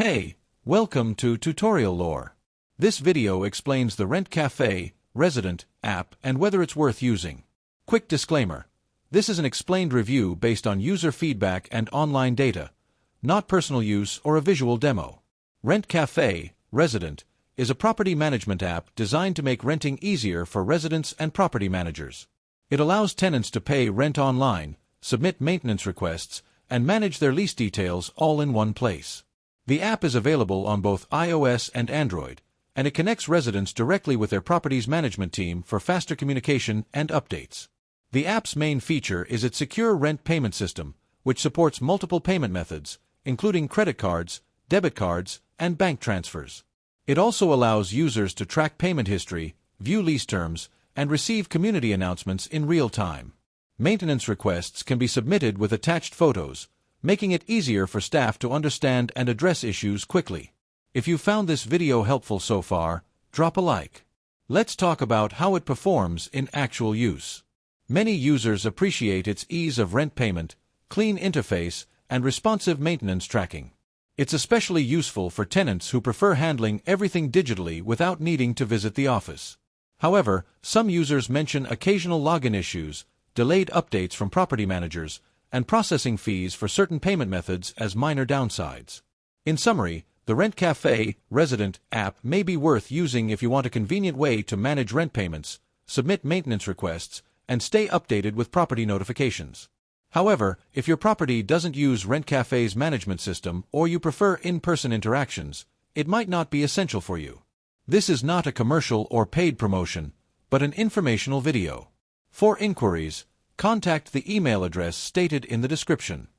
Hey, welcome to Tutorial Lore. This video explains the Rentcafe resident app and whether it's worth using. Quick disclaimer. This is an explained review based on user feedback and online data, not personal use or a visual demo. Rentcafe resident is a property management app designed to make renting easier for residents and property managers. It allows tenants to pay rent online, submit maintenance requests, and manage their lease details all in one place. The app is available on both iOS and Android, and it connects residents directly with their property's management team for faster communication and updates. The app's main feature is its secure rent payment system, which supports multiple payment methods, including credit cards, debit cards, and bank transfers. It also allows users to track payment history, view lease terms, and receive community announcements in real time. Maintenance requests can be submitted with attached photos, making it easier for staff to understand and address issues quickly. If you found this video helpful so far, drop a like. Let's talk about how it performs in actual use. Many users appreciate its ease of rent payment, clean interface, and responsive maintenance tracking. It's especially useful for tenants who prefer handling everything digitally without needing to visit the office. However, some users mention occasional login issues, delayed updates from property managers, and processing fees for certain payment methods as minor downsides. In summary, the Rentcafe resident app may be worth using if you want a convenient way to manage rent payments, submit maintenance requests, and stay updated with property notifications. However, if your property doesn't use Rentcafe's management system or you prefer in-person interactions, it might not be essential for you. This is not a commercial or paid promotion, but an informational video. For inquiries, contact the email address stated in the description.